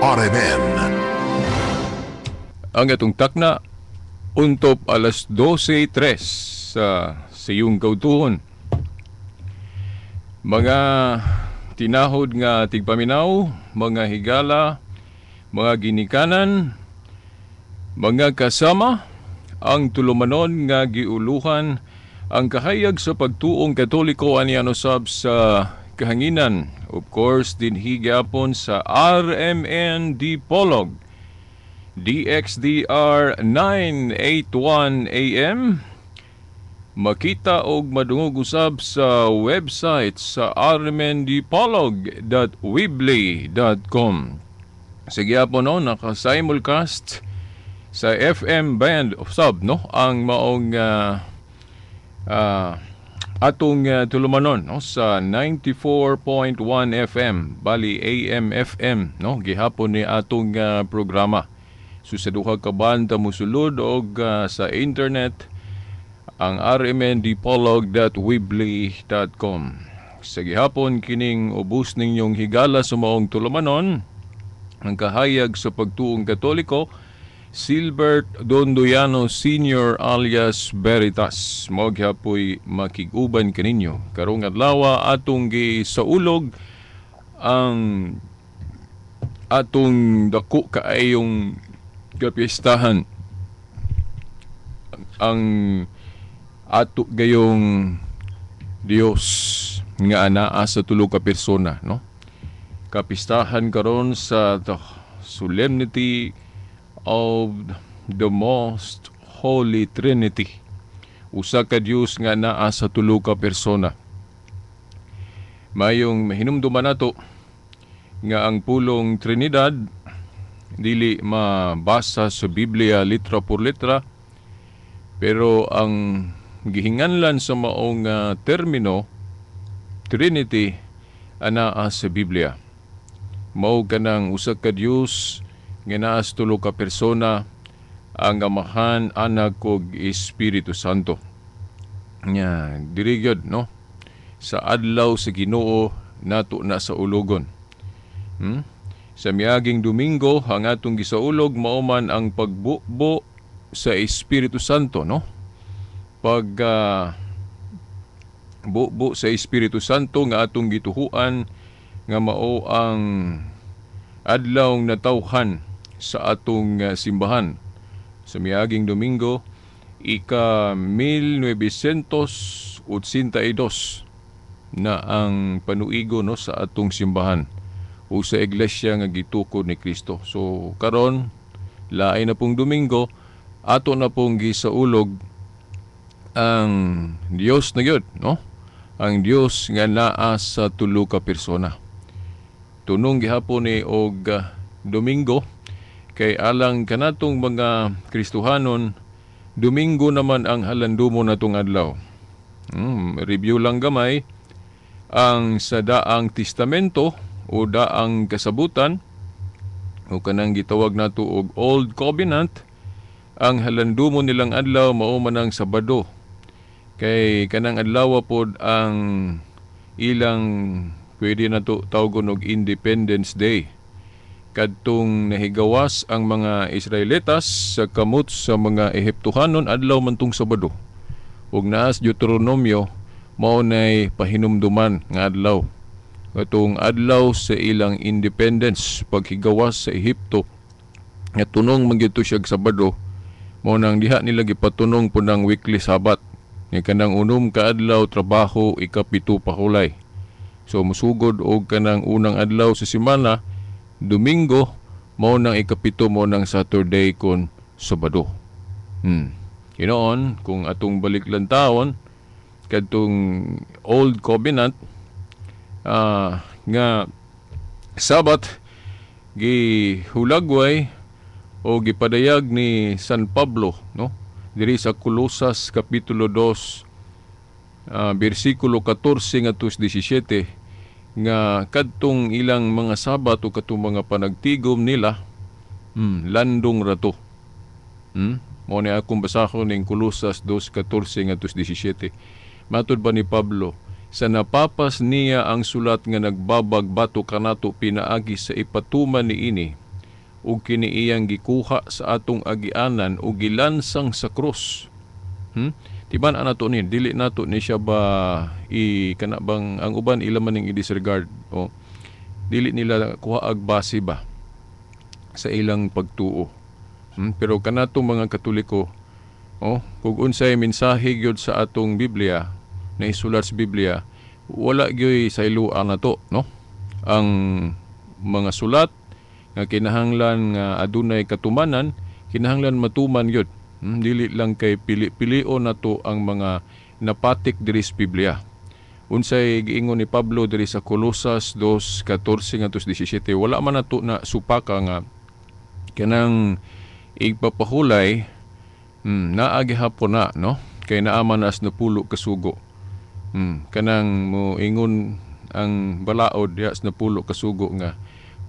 RMN. Ang atong takna untop alas 12:03 sa iyong kautuhon. Mga tinahod nga tigpaminaw, mga higala, mga ginikanan, mga kasama, ang tulumanon nga giuluhan ang kahayag sa pagtuong Katoliko aniano sab sa kahanginan. Of course, dinhi gyapon sa RMN Dipolog DXDR 981 AM. Makita og madungog usab sa website sa rmndipolog.weebly.com. Sige po no, naka-simulcast sa FM band of sub no ang maong atong tulumanon no sa 94.1 FM bali AM FM no gihapon ni atong programa. So sa duha ka banda mosulod og sa internet ang rmndipolog.weebly.com. Sa gihapon kining ubos ninyong higala sa maong tulumanon ang kahayag sa pagtuong Katoliko, Silbert Dondoyano Sr. alias Veritas. Mao gyapoy makig-uban kaninyo karong adlaw atong gisaulog ang atong dako kaayong kapistahan, ang ato gayong Dios nga anaa sa tulo ka persona no. Kapistahan karon sa the solemnity of the most holy Trinity, usa ka Dios nga naa sa tulo ka persona. Mayong mahinumduman nato nga ang pulong Trinidad dili mabasa sa Biblia litra por litra, pero ang gihinganlan sa maong termino Trinity anaa sa Biblia. Mao kanang usa ka Dios nga naa sa tulo ka persona, ang Amahan, Anak ug Espiritu Santo. Nya diri gyud no sa adlaw sa Ginoo nato na sa ulogon. Sa miaging Domingo ang atong gisaulog mao man ang pagbubo sa Espiritu Santo no. Bubo sa Espiritu Santo nga atong gituhuan nga mao ang adlaw natawhan sa atong simbahan. Sa miaging Domingo ika 1982 na ang panuigo no sa atong simbahan o sa iglesia nga gitukod ni Kristo. So karon laay na pong Domingo ato na pong gisaulog ang Dios na gyud no, ang Dios nga naa sa tulo ka persona. Tunong gihapon ni og Domingo kay alang kanatong mga Kristohanon, Domingo naman ang halandumo natong adlaw. Review lang gamay ang sa daang testamento o daang kasabutan o kanang gitawag nato og Old Covenant. Ang halandumo nilang adlaw mao man ang Sabado, kay kanang adlaw pod ang ilang pwede na to tawgon og Independence Day. Kadtong nahigawas ang mga Israelitas sa kamot sa mga Ehiptohanon adlaw man tong Sabado. Ug naas Deuteronomio mao nay pahinumduman nga adlaw. Katong adlaw sa ilang independence paghigawas sa Ehipto nga tunong man gyud siya Sabado, mao nang diha nila gipatunong pud ang weekly Sabat. Ni kanang unom ka adlaw trabaho, ikapito pa hulay. So musugod og kanang unang adlaw sa semana, Domingo, mao nang ikapito, mao nang Saturday kon Sabado. Kinoon kung atong baliklantawon kadtong Old Covenant nga Sabat gihulagway o gipadayag ni San Pablo no diri sa Colosas kapitulo 2 bersikulo 14 ngadto 17 nga kadtong ilang mga Sabat o kadtong mga panagtigom nila landong rato. Mao ni akong basahon ning Colosas 2:14 ngadto 17. Matud ba ni Pablo, sa napapas niya ang sulat nga nagbabag bato kanato pinaagi sa ipatuman niini ug kini iyang gikuha sa atong agianan ug gilansang sa krus. Tiban nato ni dili nato ni siya ba kana bang ang uban ila man ning i-disregard o dili nila kuha ag base ba sa ilang pagtuo. Pero kanatong mga Katoliko, kung unsay mensahe gyud sa atong Biblia na isulat sa Biblia, wala gyud sayloan nato, no? Ang mga sulat nga kinahanglan nga adunay katumanan, kinahanglan matuman gyud. Dili lang kay pili-pilio nato ang mga napatik diri sa Biblia. Unsay giingon ni Pablo diri sa Colosas 2:14-17, wala man nato na supaka nga kanang igpapahulay naagi hapon na, no? Kay naaman as napulo kasugo. Kanang mo ingon ang balaod diha sa napulo kasugo nga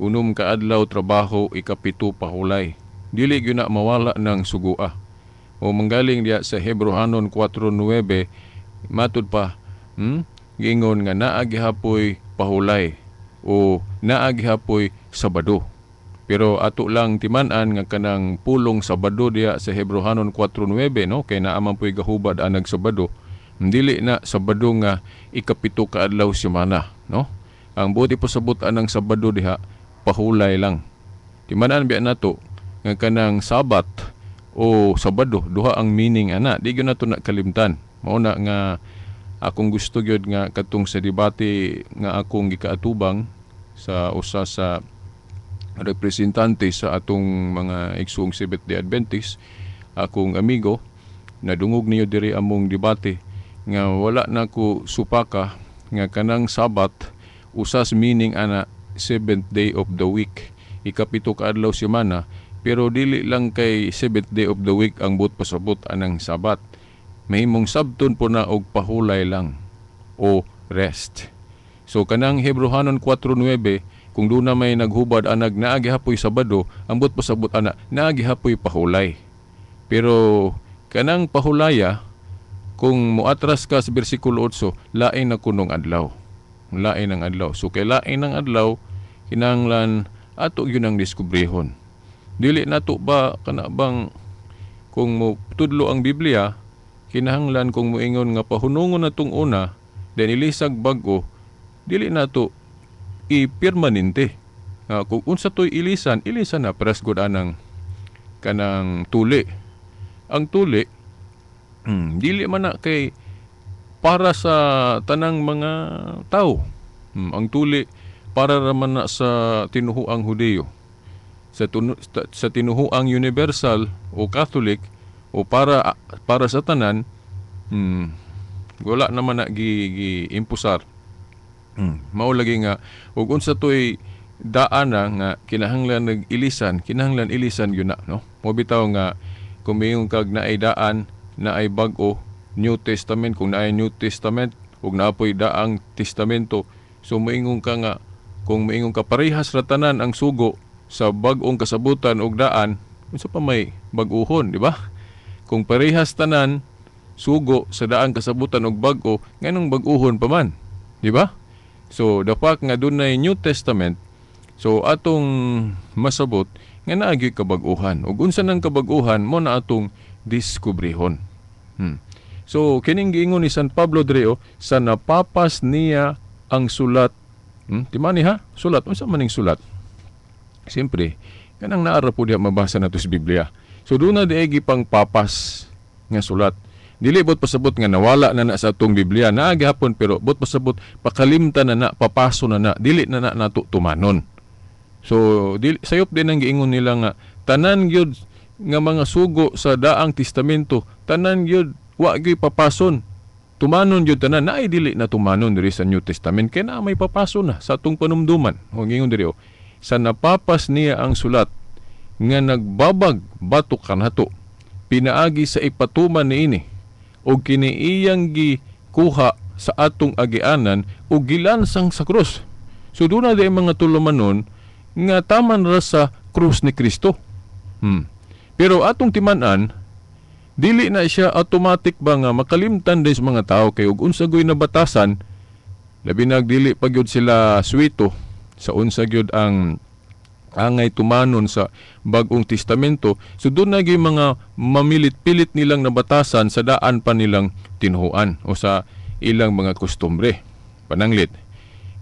unom ka adlaw trabaho, ikapito pahulay. Dili gyud na mawala ng sugua. O manggaling diha sa Hebrehanon 4:9 matud pa giingon nga naagi hapoy pahulay o naagi hapoy Sabado. Pero ato lang timan-an nga kanang pulong Sabado diya sa Hebrehanon 4:9, no? Kay naaman po'y gahubad anag Sabado. Dili na Sabado nga ikapito ka adlaw semana, no? Ang buti po sabutan ng Sabado diha pahulay lang. Timan-an biya nato nga kanang Sabat o Sabado duha ang meaning ana. Di gyud nato na kalimtan. Mao na nga akong gusto gyud nga katong sa debate nga akong gikaatubang sa usa sa representante sa atong mga igsoong Seventh-day Adventist, akong amigo, nadungog niyo diri among debate nga wala na ko supaka nga kanang Sabat usas meaning ana seventh day of the week, ikapito ka adlaw semana, pero dili lang kay seventh day of the week ang buot pasabot anang Sabat. Mahimong sabton po na og pahulay lang o rest. So kanang Hebrehanon 4:9, kung doon na may naghubad anag naagi hapoy Sabado, ang buot pasabot ana naagi hapoy pahulay. Pero kanang pahulaya, kung muatras ka sa bersikulo 8, lain na kunong adlaw. Lain ang adlaw. So kay lain ang adlaw, kinahanglan ato yun ang diskubrehon. Dili nato ba kana bang kung mo tudlo ang Biblia, kinahanglan kung moingon nga pahunungon natong una, then ilisag bag-o, dili nato i-permanente. Kung unsa to'y ilisan na paras gud anang kanang tuli. Ang tuli dili man na kay para sa tanang mga tao. Ang tuli para raman na sa tinuhuang Hudiyo. Sa tinuhuang universal o Catholic o para sa tanan, wala naman na gi-impusar. Mao lagi nga ug unsa toy daan nga kinahanglan nag-ilisan, kinahanglan ilisan yun na, no? Mo bitaw nga kung mayong kag naay daan na ay bag-o New Testament, kung naay New Testament ug naapoy daang testamento, so moingon ka nga kung moingon ka parehas ra tanan ang sugo sa bag-ong kasabutan ug daan, unsa pa may bag-ohon, di ba? Kung parehas tanan sugo sa daang kasabutan ug bag-o, nganong bag-ohon pa man, di ba? So, dapat nga dunay New Testament, so atong masabot nga naagi kabag-uhan. Ug unsa nang kabag-uhan mo na atong diskubrehon. So, kining giingon ni San Pablo Dreo, sa napapas niya ang sulat. Timani ha? Sulat. Unsa maning sulat? Siyempre, kanang naara po diya mabasa nato sa Biblia. So, doon na diagi pang papas nga sulat. Dili bot pasabot nga nawala na sa atong Biblia, naagi hapon, pero bot pasabot pakalimtan na papaso na dili na nato tumanon. So sayop din ang giingon nila nga tanan gyud nga mga sugo sa daang testamento, tanan gyud wa gyud papason. Tumanon gyud tanan, naay dili na tumanon diri sa New Testament kay na may papaso na sa atong panumduman. O giingon diri sa napapas niya ang sulat nga nagbabag batok kanato, pinaagi sa ipatuman niini o kiniiyang gikuha sa atong agianan o gilansang sa krus. So doon na di mga tulumanon nga taman ra sa krus ni Kristo. Pero atong timan-an, dili na siya automatic ba nga makalimtan din sa mga tao kay ug unsa goy nabatasan, labi nagdili pa gyud sila swito sa unsa gyud ang angay tumanon sa Bagong Testamento. So doon na yung mga mamilit-pilit nilang nabatasan sa daan pa nilang tinuhuan o sa ilang mga kustumbre. Pananglit,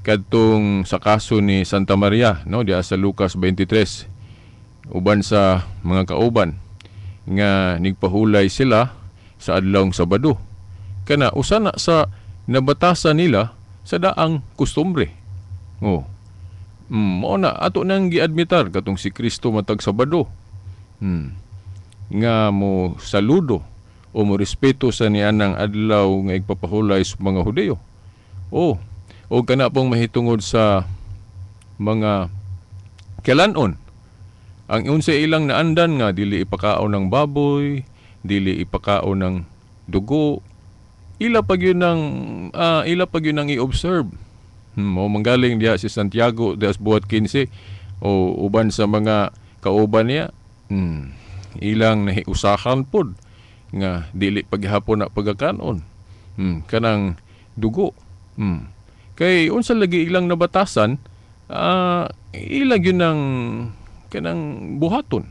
kadtong sa kaso ni Santa Maria, no, diya sa Lucas 23, uban sa mga kauban nga nigpahulay sila sa adlawng Sabado. Kana usa na sa nabatasan nila sa daang kustumbre. Oh. Mao na ato nang giadmitar katong si Kristo matag Sabado. Nga mo saludo o mo respeto sa nianang adlaw nga igpapahulay sa mga Hudiyo. O kana pong mahitungod sa mga kailanon. Ang unsa ilang naandan nga dili ipakaon ng baboy, dili ipakaon ng dugo. Ila pag yun ang i-observe. O manggaling diya si Santiago das buhat 15 o uban sa mga kauban niya. Ilang nahiusahan pod nga dili paghapon na pagakanon. Kanang dugo. Kay unsa lagi ilang nabatasan, ilang yun ang kanang buhaton,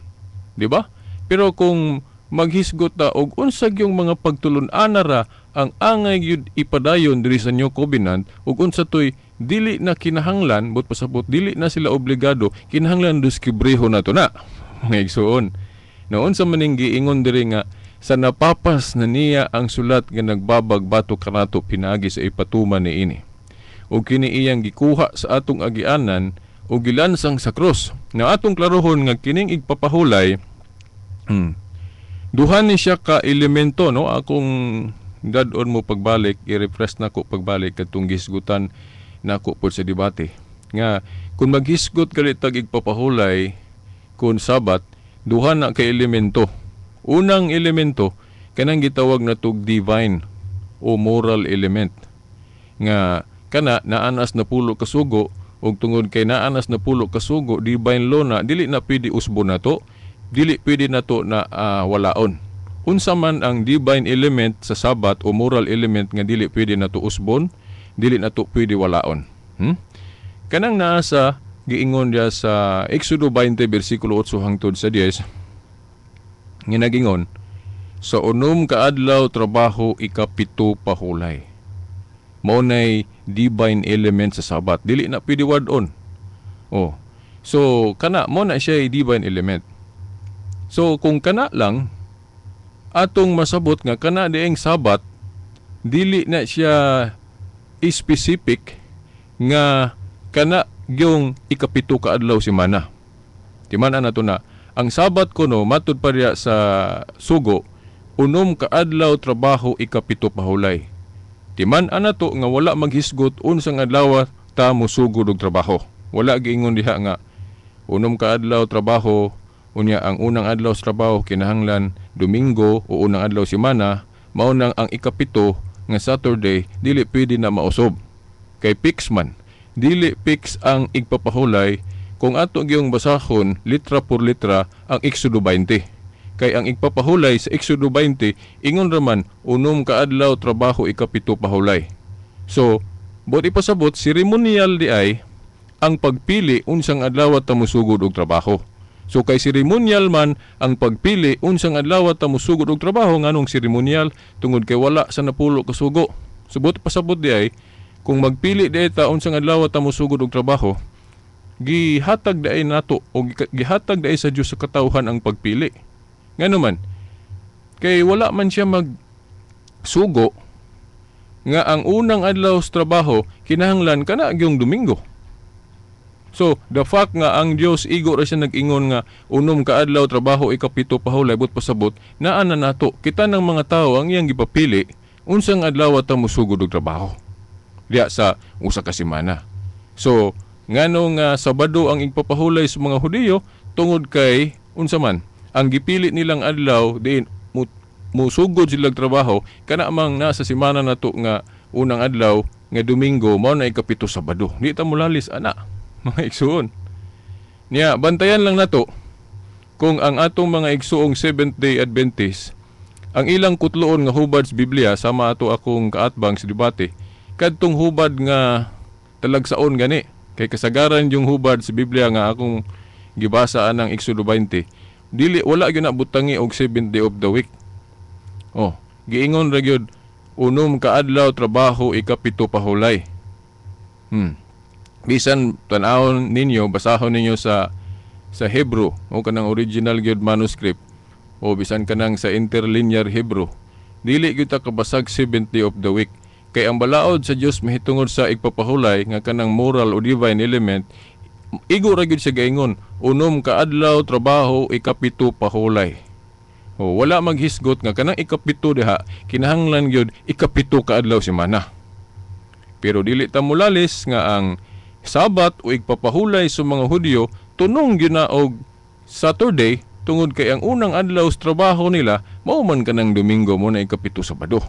di ba? Pero kung maghisgot ta og unsag yung mga pagtulon-ana ra ang angay yun ipadayon diri sa New Covenant ug unsa toy dili na kinahanglan but pasabot dili na sila obligado kinahanglan dus kibreho nato na mga igsoon. Noon sa maning giingon diri nga sa napapas na niya ang sulat nga nagbabag bato kanato pinagi sa ipatuman niini. Ug kini iyang gikuha sa atong agianan o gilansang sa krus. Na atong klarohon nga kining igpapahulay duha ni siya ka elemento, no? Akong dadon mo pagbalik, i-refresh nako pagbalik katong gisgutan nako pod sa debate. Nga kung maghisgot gali tag igpapahulay kun Sabat, duha na ka elemento. Unang elemento kanang gitawag na tug divine o moral element. Nga kana naanas na pulo ka sugo ug tungod kay naanas na pulo ka sugo divine law na dili na pwede usbon nato, dili pwede nato na walaon. Unsa man ang divine element sa Sabat o moral element nga dili pwede nato usbon, dili nato pwede walaon. Kanang naa sa giingon dia sa Exodo 20 bersikulo 8 hangtod sa 10 nga nagingon, sa unom ka adlaw trabaho ikapito pahulay. Mao nay divine element sa Sabat, dili na pwede wadon. So kana mo na siya divine element. So kung kana lang atong masabot nga kana dieng Sabat, dili na siya specific nga kana yung ikapito ka adlaw semana. Timan-an nato na ang Sabat kuno matud pa diya sa sugo, unom ka adlaw trabaho ikapito pahulay. Timan-an nato nga wala maghisgot unsang adlaw ta mosugod og trabaho. Wala giingon diha nga unom ka adlaw trabaho unya ang unang adlaw sa trabaho kinahanglan Domingo o unang adlaw semana, mao nang ang ikapito nga Saturday dili pwede na mausob. Kay fix man, dili fix ang igpapahulay kung ato gyung basahon litra por litra ang Exodo 20. Kay ang igpapahulay sa Exodo 20 ingon raman unom ka adlaw trabaho ikapito pahulay. So, bot ipasabot seremonial di ay ang pagpili unsang adlaw ta mosugod og trabaho. So kay seremonial man ang pagpili unsang adlaw ta mosugod og trabaho nganong seremonial tungod kay wala sa napulo ka sugo. Subot pasabot di ay kung magpili di ta unsang adlaw ta mosugod og trabaho, gihatag di ay nato o gihatag di ay sa Dios sa katawhan ang pagpili. Ngano man kay wala man siya magsugo nga ang unang adlaw sa trabaho kinahanglan kana gyung Domingo. So, the fact nga ang Dios igo ra siya nag-ingon nga unom ka adlaw trabaho ikapito pahulay but pasabot naa na nato kita ng mga tawo ang iyang gipapili unsang adlaw ta mosugod og trabaho diya sa usa ka semana. So, nganong Sabado ang igpapahulay sa mga Hudiyo tungod kay unsa man ang gipili nilang adlaw diin musugod silang trabaho kana mang nasa semana nato nga unang adlaw nga Domingo mao na ikapito Sabado. Di ta mulalis ana. Mga igsuon. Niya, bantayan lang nato kung ang atong mga igsuong Seventh-day Adventist, ang ilang kutloon nga hubad sa Biblia, sama ato akong kaatbang sa debate, kadtong hubad nga talagsaon gani. Kay kasagaran yung hubad sa Biblia nga akong gibasa anang Exodo 20, dili wala gyud na butangi og 7th day of the week. Oh, giingon ra gyud unom ka adlaw trabaho, ikapito pahulay. Bisan tan-awon ninyo, basahon ninyo sa Hebrew o kanang original gyud manuscript o bisan kanang sa interlinear Hebrew, dili gyud ta kabasag 7th day of the week. Kay ang balaod sa Dios mahitungod sa igpapahulay nga kanang moral o divine element, igo ra gyud siya gaingon, unom ka adlaw trabaho, ikapito pahulay. O wala maghisgot nga kanang ikapito diha kinahanglan gyud ikapito ka adlaw semana. Pero dili ta mulalis nga ang Sabat o igpapahulay sa mga Hudyo tunong gyud na og Saturday, tungod kay ang unang adlaw sa trabaho nila mao man kanang Domingo mo na ikapito Sabado.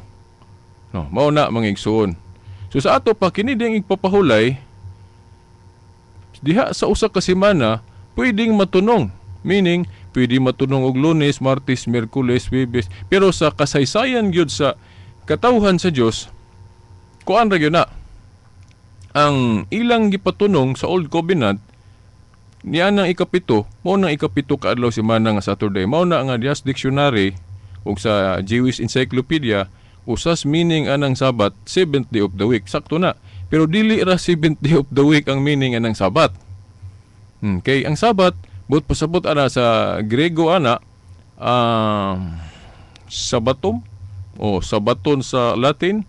No, mao na mga igsoon. So sa ato pa kini ding igpapahulay diha sa usa ka semana pwedeng matunong. Meaning pwede matunong og Lunes, Martes, Miyerkules, Huwebes. Pero sa kasaysayan gyud sa katawhan sa Dios, kuan ra gyud na ang ilang gipatunong sa Old Covenant niya nang ikapito, mao nang ikapito ka adlaw semana nga Saturday. Mao na nga Dias Dictionary ug sa Jewish Encyclopedia, usas meaning anang Sabat, 7th day of the week. Sakto na. Pero dili ra 7th day of the week ang meaning anang Sabat. Kay ang Sabat, but pasabot ana sa Grego ana, Sabatom o Sabaton sa Latin.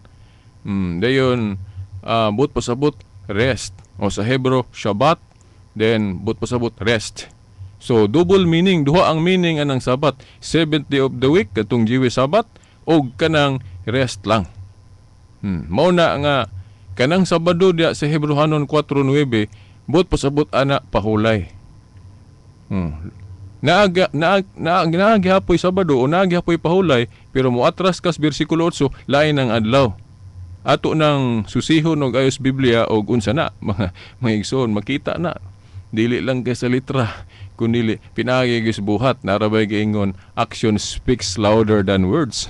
Dayon, but pasabot rest. O sa Hebrew, Shabbat. Then, but pasabot rest. So, double meaning. Duha ang meaning anang Sabat. 7th day of the week, katong Jewish Sabat, o kanang rest lang. Mao na nga kanang Sabado dia sa Hebrehanon 4:9, but pasabot ana pahulay. Naagihapoy Sabado o naagihapoy pahulay, pero muatras kas bersikulo 8, lain ang adlaw. Ato nang susihon og ayos Biblia og unsa na mga igsoon, makita na. Dili lang kay sa litra, kundi pinaagi gis buhat. Narabay giingon, action speaks louder than words.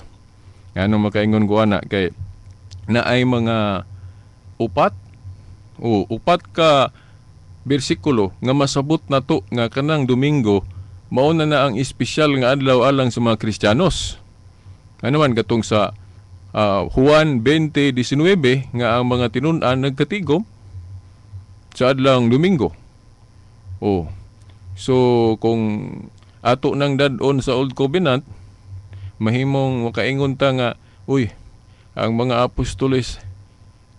Ano makaingon ko ana kay naay mga upat ka bersikulo nga masabot nato nga kanang Domingo mao na ang espesyal nga adlaw alang sa mga Kristiyanos. Ano man katong sa Juan 20:19 nga ang mga tinun-an nagkatigom sa adlawng Domingo. So kung ato nang dadon sa Old Covenant, mahimong makaingon ta nga, ang mga apostoles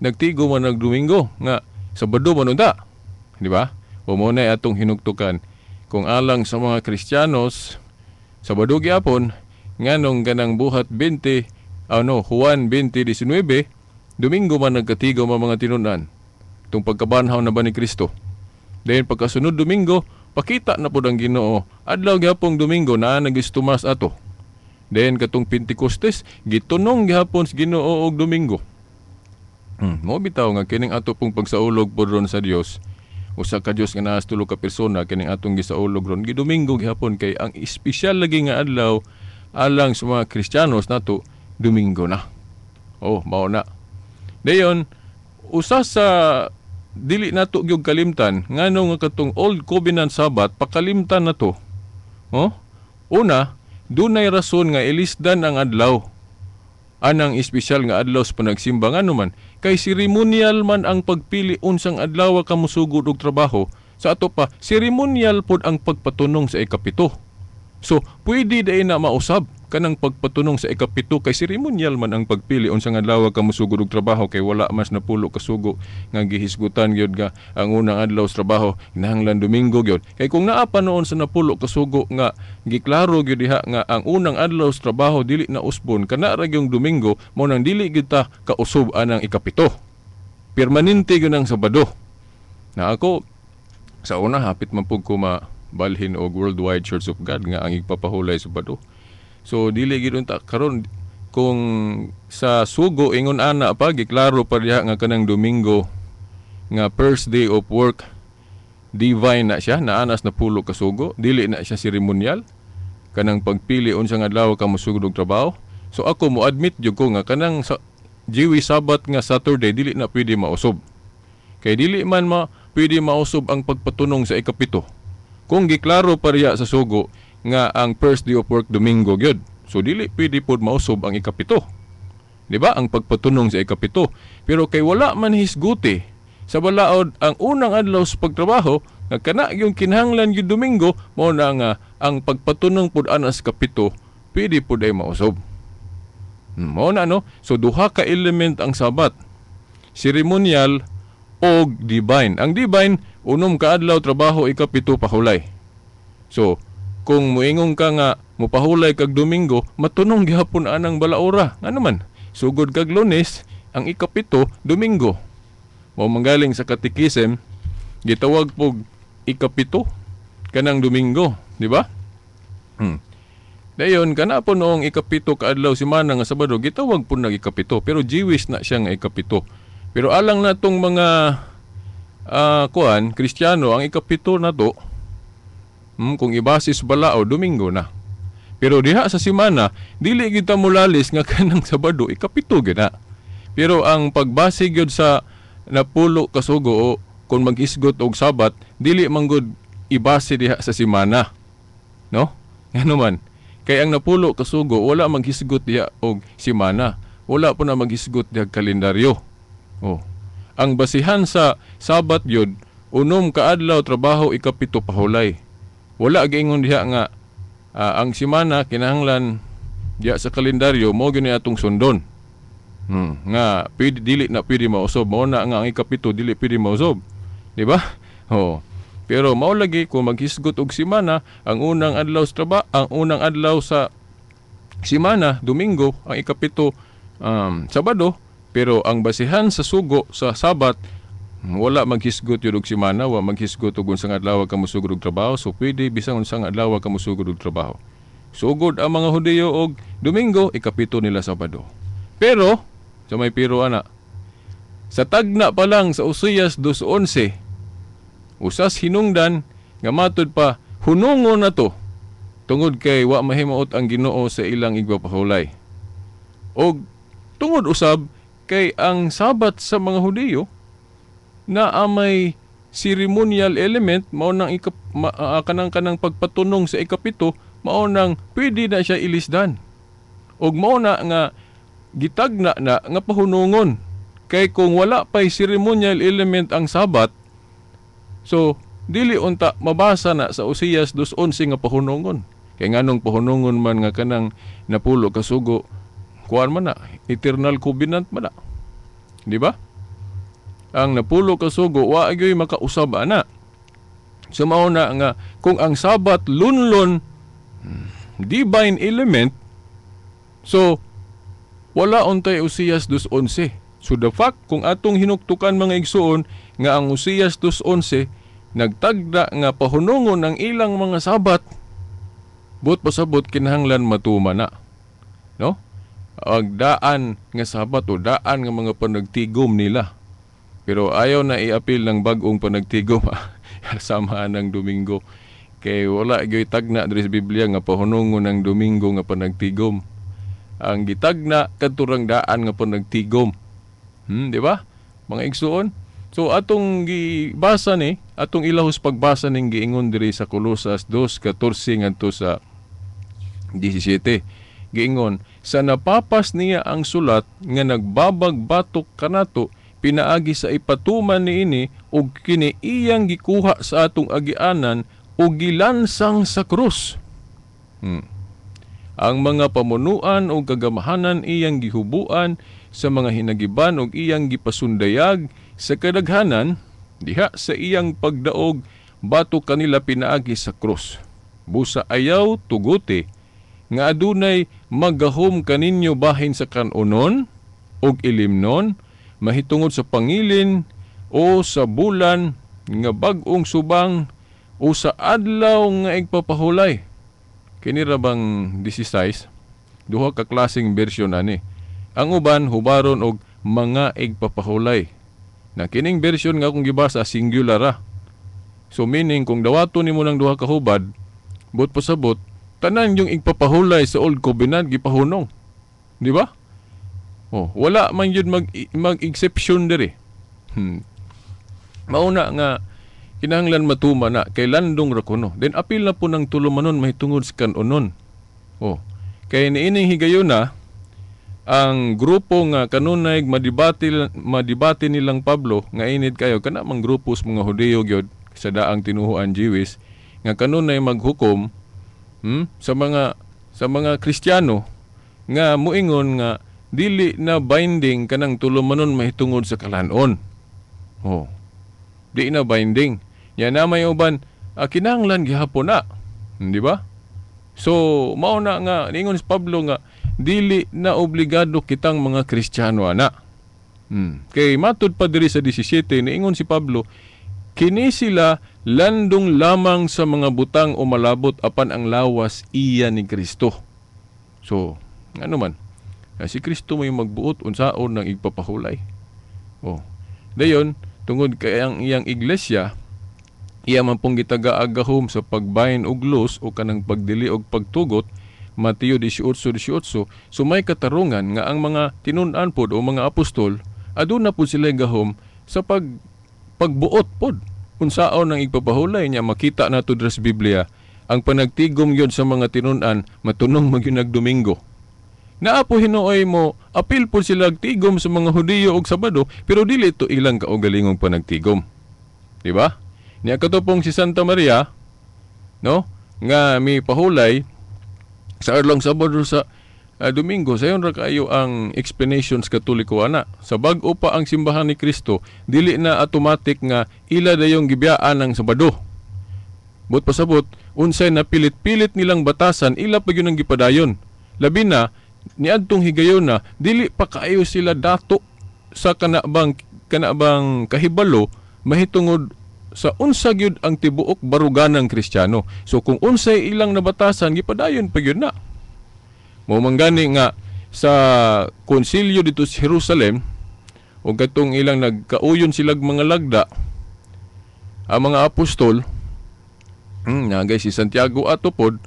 nagtigo man nagdomingo nga Sabado man unta, di ba? O mo na atong hinugtukan kung alang sa mga Kristiyanos Sabado gyapon nganong ganang buhat Juan 20:19, Domingo man nagkatigo ang mga tinunan tung pagkabanhaw na ba ni Kristo. Then pagkasunod Domingo, pakita na pud ang Ginoo adlaw gyapong Domingo na nagistumas ato. Then katong Pentecostes, gitunong gihapon sa Ginoo og Domingo. Mo bitaw nga kining ato pong pagsaulog pod ron sa Dios. Usa ka Dios nga naas tulo ka persona kining atong gisaulog ron gidomingo gihapon, kay ang espesyal lagi nga adlaw alang sa mga Kristiyanos nato Domingo na. Mao na. Dayon usa sa dili nato gyud kalimtan ngano nga katong Old Covenant Sabat pakalimtan nato. Una, dunay rason nga ilisdan ang adlaw anang espesyal nga adlaw sa panagsimba. Ngano man kay seremonial man ang pagpili unsang adlaw ka mosugod og trabaho. Sa ato pa seremonial pod ang pagpatunong sa ikapito. So pwede day na mausab kanang pagpatunong sa ikapito, kay seremonial man ang pagpili unsang adlaw ka mosugod og trabaho, kay wala mas napulo ka sugo nga gihisgutan gyud nga ang unang adlaw sa trabaho kinahanglan Domingo gyud. Kay kung naa pa noon sa napulo ka sugo nga giklaro gyud diha nga ang unang adlaw sa trabaho dili na usbon, kana ra gyung Domingo, mao nang dili gyud ta kausob anang ikapito. Permanente gyud ang Sabado. Na ako sa una hapit man pud ko mabalhin og Worldwide Church of God nga ang igpapahulay sa Sabado. So dili gid unta karon kung sa sugo ingon ana pa giklaro pa diha nga kanang Domingo nga first day of work, divine na siya, naanas na pulo ka sugo, dili na siya seremonial kanang pagpili unsang adlaw ka mosugod og trabaho. So ako mo admit jud ko nga kanang Jewish Sabbath nga Saturday dili na pwede mausob. Kay dili man pwede mausob ang pagpatunong sa ikapito. Kung giklaro pa riya sa sugo nga ang first day of work Domingo gyud, so dili pwede pod mausob ang ikapito. Di ba? Ang pagpatunong sa ikapito. Pero kay wala man hisguti sa balaod ang unang adlaw sa pagtrabaho, nga kana yung kinahanglan yung Domingo, mao na nga ang pagpatunong pod ana sa kapito, pwede pod ay mausob. Mao na no? So duha ka element ang Sabat. Ceremonial o divine. Ang divine, unom ka adlaw trabaho, ikapito pahulay. So, kung muingong ka nga mupahulay kag Domingo, matunong gihapon anang balaura. Ano man? Sugod kag Lunes, ang ikapito Domingo. Mao manggaling sa katikisem, gitawag pog ikapito kanang Domingo, di ba? Dayon kana po noong ikapito kaadlaw semana nga Sabado, gitawag po nag ikapito, pero Jewish na siya nga ikapito. Pero alang natong mga Kristiyano, ang ikapito na to, kung ibasis balao, Domingo na. Pero diha sa semana, dili kita mulalis nga kanang Sabado, ikapito gina. Pero ang pagbase gyud sa napulo ka sugo o kung mag-isgot og Sabat, dili man gud ibase diha sa semana. No? Ngano man? Kay ang napulo ka sugo, wala maghisgot diha og semana. Wala po na maghisgot diha kalendaryo. Oh. Ang basihan sa Sabat yun, unom kaadlaw trabaho, ikapito pahulay. Wala giingon diha nga ang semana kinahanglan diha sa kalendaryo mo gyud atong sundon. Nga pwede dili na pwede mausob, mo na nga ang ikapito dili pwede mausob. Di ba? Oh. Pero mao lagi kung maghisgot og semana, ang unang adlaw sa semana Domingo, ang ikapito Sabado. Pero ang basihan sa sugo sa Sabat, wala maghisgot yun og semana, wala maghisgot og unsang adlaw ka musugod og trabaho, so pwede bisang unsang adlaw ka musugod og trabaho. Sugod ang mga Hudiyo og Domingo, ikapito nila Sabado. Pero sa may pero ana, sa tagna pa lang sa Usias 2:11, usas hinungdan nga matud pa hunungon na to tungod kay wa mahimuot ang Ginoo sa ilang igpapahulay. Og tungod usab kay ang Sabat sa mga Hudiyo na may ceremonial element, mao nang kanang pagpatunong sa ikapito, mao nang pwede na siya ilisdan. Og mao na nga gitagna na nga pahunungon. Kay kung wala pa'y ceremonial element ang Sabat, so dili unta mabasa na sa Usias 2:11 nga pahunungon. Kay nganong pahunungon man nga kanang napulo ka sugo, kuan man na, eternal covenant man na. Di ba? Ang napulo ka sugo, wa agyoy makausab ana. So mao na nga, kung ang Sabat lunlon, divine element, so wala untay Usias 2:11. So the fact, kung atong hinuktukan mga igsuon, nga ang Usias 2:11, nagtagda nga pahunungon ang ilang mga Sabat, but pasabot kinahanglan matuma na. No? Ang daan nga Sabat o daan nga mga panagtigom nila. Pero ayaw na i-apil ng bagong panagtigom samahan ng Domingo. Kay wala gyoy tagna diri sa Biblia nga pahunungon ng Domingo nga panagtigom. Ang gitagna kadturang daan nga panagtigom. Di ba? Mga igsuon. So atong gibasa ni, atong ilahos pagbasa ning giingon diri sa Colosas 2:14 ngadto sa 17. Giingon, sa napapas niya ang sulat nga nagbabagbatok kanato pinaagi sa ipatuman niini ug kini iyang gikuha sa atong agianan ug gilansang sa krus. Ang mga pamunuan o kagamahanan iyang gihubuan sa mga hinagiban ug iyang gipasundayag sa kadaghanan diha sa iyang pagdaog batok kanila pinaagi sa krus. Busa ayaw tuguti nga adunay maggahom kaninyo bahin sa kanunon ug ilimnon, mahitungod sa pangilin o sa bulan nga bag-ong subang o sa adlaw nga igpapahulay. Kini ra bang 16? Duha ka klaseng bersyon ani. Ang uban hubaron og mga igpapahulay. Na kining bersyon nga kung gibasa singular ra. So meaning kung dawaton nimo lang duha ka hubad, but pasabot tanan yung igpapahulay sa Old Covenant gipahunong. Di ba? Oh, wala man yun mag-exception diri. Mauna nga kinahanglan matuma na kay landong ra kuno. Then apil na po ng tulumanon mahitungod sa kanunon. Oh. Kay niining higayon na ang grupo nga kanunay madibati nilang Pablo nga inid kayo kana mang grupo sa mga Hudiyo gyud sa daang tinuhuan Jewish nga kanunay maghukom sa mga Kristiyano nga muingon nga dili na binding kanang tulumanon mahitungod sa kalanon. Oh. Di na binding. Ya na may uban kinahanglan gihapon na. Di ba? So mao na nga ningon si Pablo nga dili na obligado kitang mga Kristiyano ana. Kay matud pa diri sa 17 niingon si Pablo, kini sila landong lamang sa mga butang o malabot apan ang lawas iya ni Kristo. So, ano man, si Kristo may magbuot unsaon ng igpapahulay. Oh. Dayon, tungod kay ang iyang iglesia, iya man pong gitaga-agahom sa pagbahin og los o kanang pagdili og pagtugot, Mateo 18:18. So may katarungan nga ang mga tinun-an pod o mga apostol aduna po sila gahom sa pagbuot pod unsaon ang igpapahulay niya. Makita nato sa Biblia ang panagtigom yun sa mga tinun-an matunong magyunag Domingo. Naapo hinuoy mo apil po sila tigom sa mga Hudiyo og Sabado pero dili ito ilang kaugalingong panagtigom. Di ba? Niya katupong si Santa Maria, no? Nga may pahulay sa adlong Sabado sa Domingo, sayon ra kayo ang explanations Katoliko ana. Sa bag-o pa ang simbahan ni Kristo, dili na automatic nga ila dayong gibiyaan ng Sabado. But pasabot, unsay na pilit-pilit nilang batasan, ila pa yun ang gipadayon. Labi na, niadtong higayon na, dili pa kaayo sila dato sa kanabang kahibalo, mahitungod sa unsa gyud ang tibuok baruganang Kristiyano. So kung unsay ilang nabatasan gipadayon pa gyud na. Mo manggani nga sa konsilyo dito sa Jerusalem o katong ilang nagkauyon silag mga lagda ang mga apostol nagay si Santiago atupod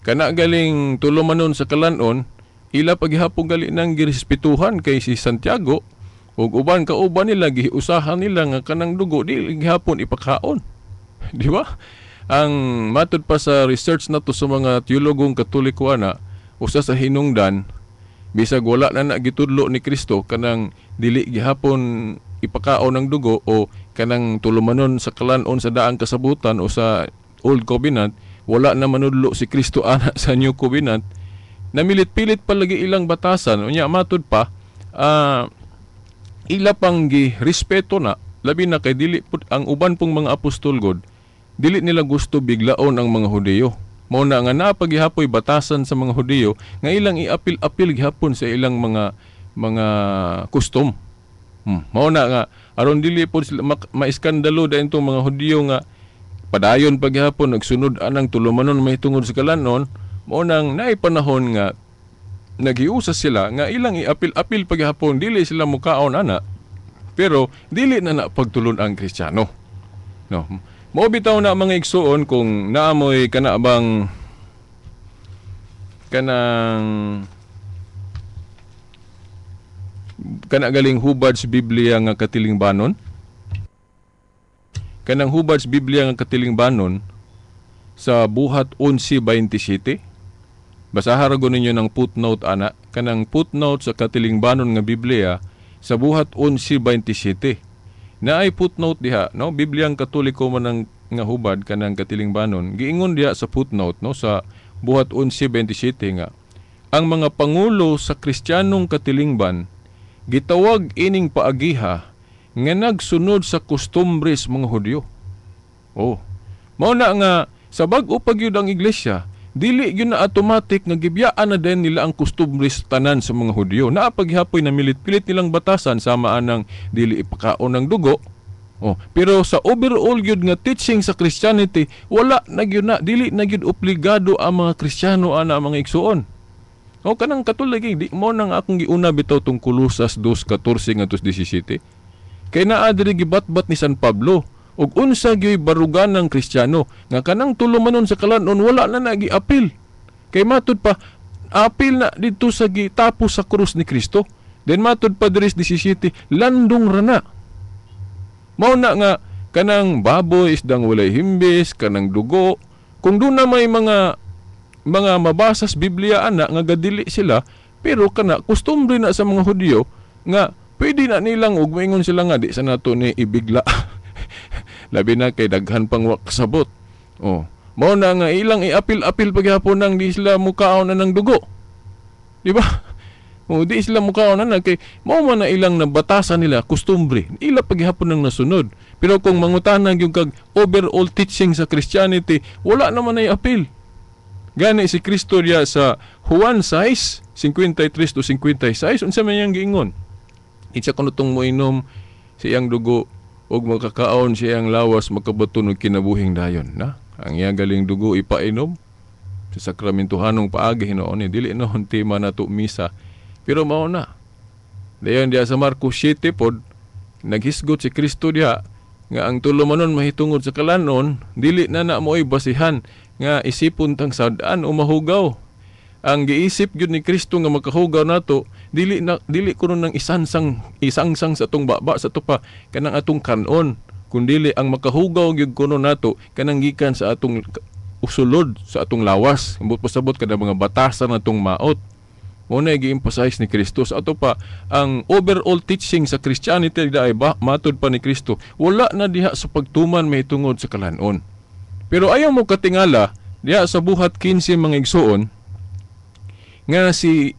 kana galing tulumanon sa kalanon ila paghihapon gali nang girespetuhan kay si Santiago ug uban nila giusahan nila nga kanang dugo di gihapon ipakaon. Di ba? Ang matud pa sa research nato sa mga teologong Katoliko ana, usa sa hinungdan bisag wala na gitudlo ni Kristo kanang dili gihapon ipakaon ng dugo o kanang tulumanon sa kalanon sa daang kasabutan o sa Old Covenant, wala na manudlo si Kristo ana sa New Covenant. Namilit-pilit palagi ilang batasan unya matud pa ila pang girespeto na labi na kay dili pud ang uban pong mga apostol god dili nila gusto biglaon ang mga Hudiyo. Mao na nga napagihapoy batasan sa mga Hudiyo nga ilang iapil-apil gihapon sa ilang mga custom. Mao na nga aron dili pud sila maiskandalo dayon tong mga Hudiyo nga padayon paghapon nagsunod anang tulumanon mahitungod sa kalanon. Mao nang naay panahon nga nagiusa sila nga ilang iapil-apil paghapon dili sila mukaon ana pero dili na pagtulon ang Kristiyano. No. Mao bitaw na mga igsuon kung naamoy kanang galing hubad sa Biblia nga katilingbanon. Kanang hubad sa Biblia nga katilingbanon sa buhat 11:27. Basahan ragon ninyo ng footnote ana, kanang footnote sa katilingbanon nga Biblia sa buhat 11:27. Naay footnote diha, no? Bibliang Katoliko man nga hubad kanang katilingbanon. Giingon diha sa footnote, no, sa buhat 11:27 nga ang mga pangulo sa Kristiyanong katilingban gitawag ining paagiha nga nagsunod sa kostumbres mga Hudyo. Oh. Mao na nga sa bag-o pagyud ang iglesia, dili yun na automatic nga gibiyaan na din nila ang kostumbres tanan sa mga Hudyo. Naapaghihapoy na milit-pilit nilang batasan sama anang dili ipakaon ng dugo. Oh, pero sa overall gyud nga teaching sa Christianity, wala na gyud na dili na gyud obligado ang mga Kristiyano ana mga igsuon. O kanang katulig di mo nang akong giuna bitaw tong Colosas 2:14 ngadto 17. Kay naa diri gibatbat ni San Pablo ug unsa gyoy barugan ng Kristiyano nga kanang tulumanon sa kalanon wala na nagiapil. Kay matud pa apil na dito sa gitapos sa krus ni Kristo. Then matud pa diri 17 landong rana. Mao na nga kanang baboy isdang walay himbis, kanang dugo. Kung doon na may mga mabasas Biblia ana nga gadili sila, pero kana kustombre na sa mga Hudyo nga pwede na nilang ug moingon sila nga di sa nato ni ibigla. Labi na kay daghan pang kasabot. Oh, mao na nga ilang iapil-apil paghapon nang di sila mukaon na ng dugo. Di ba? O di sila mukaon na kay mao man na ilang nabatasan nila kustombre. Ila paghapon nang nasunod. Pero kung mangutanag yung kag overall teaching sa Christianity, wala naman ay apil. Gani si Kristo diya sa Juan 6:53 to 56, unsa man yang giingon? Itsa kuno tong moinom siyang dugo ug makakaon siyang lawas makabaton og kinabuhing dayon, na? Ang iyang galing dugo ipainom sa sakramentohanong paagi hinuon ni dili noon tema nato misa. Pero mao na. Dayon diya sa Marcos 7 pod naghisgot si Kristo diya nga ang tulumanon mahitungod sa kalanon dili na mo'y basihan nga isipon tang sad-an o mahugaw. Ang giisip gyud ni Kristo nga makahugaw nato dili kuno nang isangsang sa atong baba sa tupa kanang atong kanon, kundi ang makahugaw gyud kuno nato kanang gikan sa atong usulod sa atong lawas. Ambot pasabot kada mga batasan natong maot. Muna gi-emphasize ni Kristo sa ato pa ang overall teaching sa Christianity daay ba matud pa ni Kristo wala na diha sa pagtuman mahitungod sa kalanon. Pero ayaw mo katingala diha sa buhat 15 mga igsoon nga si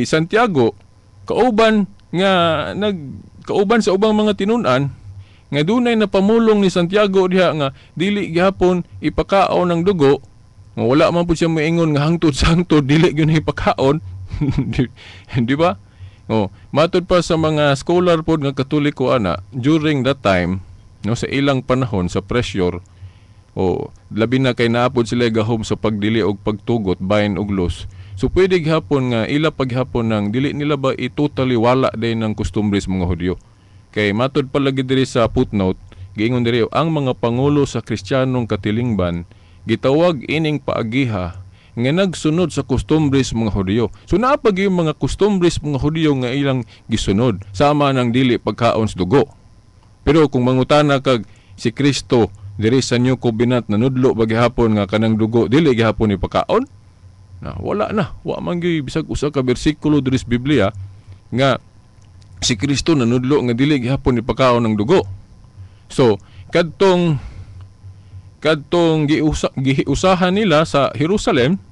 Santiago kauban sa ubang mga tinun-an nga dunay napamulong ni Santiago diha nga dili gihapon ipakaon ng dugo nga wala man pud siya moingon nga hangtod sa hangtod dili gyud ipakaon. Di ba? Matud pa sa mga scholar pod nga Katoliko ana during that time no sa ilang panahon sa pressure labi na kay naapod sila gahom sa pagdili og pagtugot bahin og los. So pwede gihapon nga ila paghapon nang dili nila ba totally wala din ng kustumbres mga Hudyo. Kay matud pa lagi diri sa footnote giingon diri ang mga pangulo sa Kristiyanong katilingban gitawag ining paagiha nga nagsunod sa kustumbres mga Hudyo. So naapag yung mga kustumbres mga Hudyo nga ilang gisunod sama ng dili pagkaon sa dugo. Pero kung mangutana kag si Kristo diri sa New Covenant nanudlo ba gihapon nga kanang dugo dili gihapon ipakaon? Na wala na. Wa man gyud bisag usa ka bersikulo diri sa Biblia nga si Kristo nanudlo nga dili gihapon ipakaon ng dugo. So kadtong giusahan nila sa Jerusalem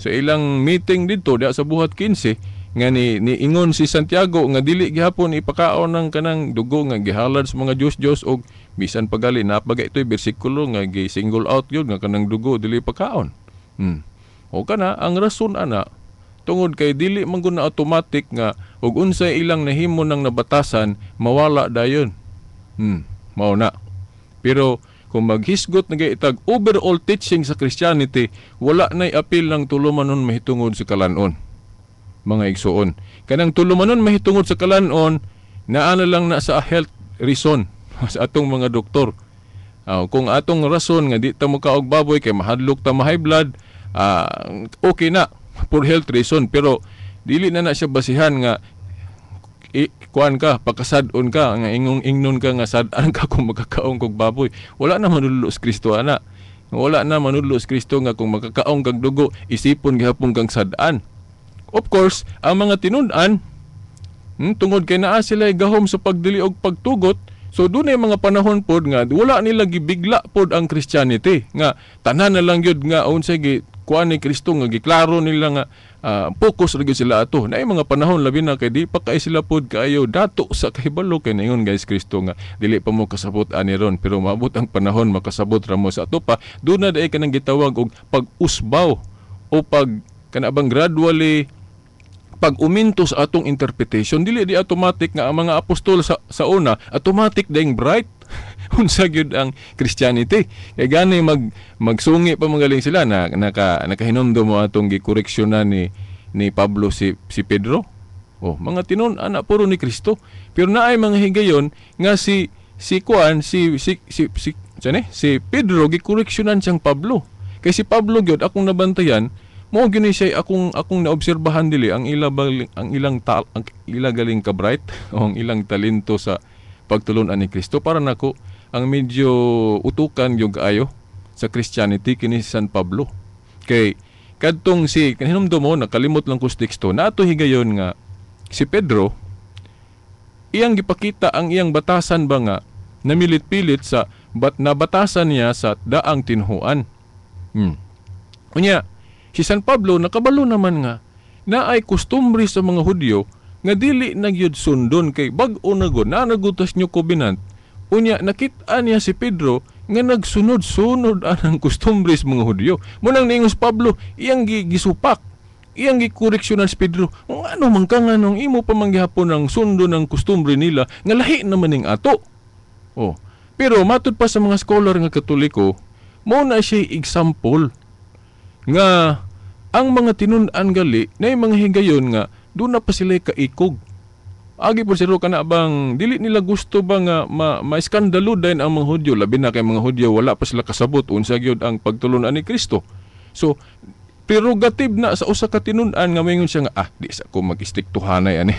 sa ilang meeting dito diya sa buhat 15 nga niingon si Santiago nga dili gihapon ipakaon ng kanang dugo nga gihalad sa mga Diyos og bisan pagali napaga ito'y bersikulo nga gi-single out yun nga kanang dugo dili ipakaon. O kana ang rason ana tungod kay dili man gud na automatic nga ug unsay ilang nahimo nang nabatasan mawala dayon. Mao na. Pero kung maghisgot na itag overall teaching sa Christianity, wala na'y apil ng tulumanon mahitungod sa kalanon. Mga igsoon. Kanang tulumanon mahitungod sa kalanon, naana lang na sa health reason sa atong mga doktor. Kung atong rason nga di ta mo kaog baboy kay mahadlok ta ma-high blood, okay na for health reason. Pero dili na siya basihan nga kuan ka, pakasad-on ka, nga ingnon ka nga sad-an ka kung makakaong kog baboy. Wala na manudlo sa Kristo ana. Wala na manudlo sa Kristo nga kung makakaong kag dugo, isipon gihapon kang sad-an. Of course, ang mga tinun-an tungod kay naa sila gahom sa pagdili og pagtugot, so dunay mga panahon pod nga wala nila gibigla pod ang Christianity nga tanan na lang gyud nga unsay kuan ni Kristo nga giklaro nila nga focus ra gyud sila ato. Naay mga panahon labi na kay di pa kay sila pod kaayo dato sa kahibalo kay naingon guys Kristo nga dili pa mo kasabot ani ron pero maabot ang panahon makasabot ra mo sa ato pa. Doon na day kanang gitawag og pag-usbaw o kanabang gradually pag-uminto sa atong interpretation. Dili di automatic nga ang mga apostol sa una automatic dayong bright unsa gyud ang Christianity. Kay gani magsungi pa magaling sila na nakahinomdo mo atong gikoreksyonan ni Pablo si Pedro. Mga tinon ana puro ni Kristo. Pero naay mga higayon nga si Pedro gikoreksyonan siyang Pablo. Kay si Pablo gyud akong nabantayan mo gyud siya akong naobserbahan dili ang ilang galing ka bright o ang ilang talento sa pagtulunan ni Kristo para nako ang medyo utukan yung kaayo sa Christianity kini si San Pablo. Kay kadtong si kanhinom mo nakalimot lang ko sa teksto nato higayon nga si Pedro iyang gipakita ang iyang batasan ba nga namilit-pilit sa nabatasan niya sa daang tinhuan. Unya, si San Pablo nakabalo naman nga na ay kustumbre sa mga Hudyo nga dili nagyud sundon kay bag-o na gud na nagutas nyo covenant. Unya nakit-an niya si Pedro nga nagsunod-sunod anang kustumbre sa mga Hudyo. Munang niingos Pablo, iyang gisupak, iyang gikoreksyonan si Pedro. Kung ano man ka nga nung imo pa manggihapon ang sundo ng kustumbre nila nga lahi naman ning ato. Pero matud pa sa mga scholar nga Katoliko, mo na siya example nga ang mga tinun-an gali na mga higayon nga doon na pa sila kaikog. Agi po siro kana bang dili nila gusto ba nga ma-iskandalo din ang mga Hudyo, labi na kay mga Hudyo wala pa sila kasabot unsa gyud ang pagtulunan ni Kristo. So prerogative na sa usa ka tinun-an nga mayngon siya nga di sa ko mag-stick to hanay ani.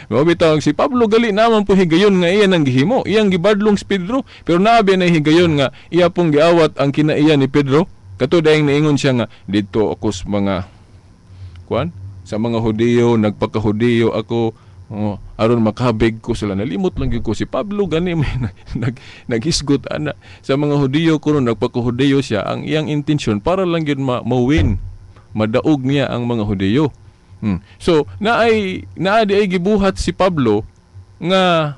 Mabitaw si Pablo gali naman po higayon nga iya nang gihimo, iyang gibadlong si Pedro, pero nabi na higayon nga iya pong giawat ang kinaiya ni Pedro. Kato dayang naingon siya nga dito ako sa mga sa mga Hudiyo, nagpaka-Hudiyo ako aron makabig ko sila. Nalimot lang gyud ko si Pablo gani may naghisgot ana sa mga Hudiyo kuno nagpaka-Hudiyo siya. Ang iyang intensyon para lang gyud ma-win, madaog niya ang mga Hudiyo. So naay gibuhat si Pablo nga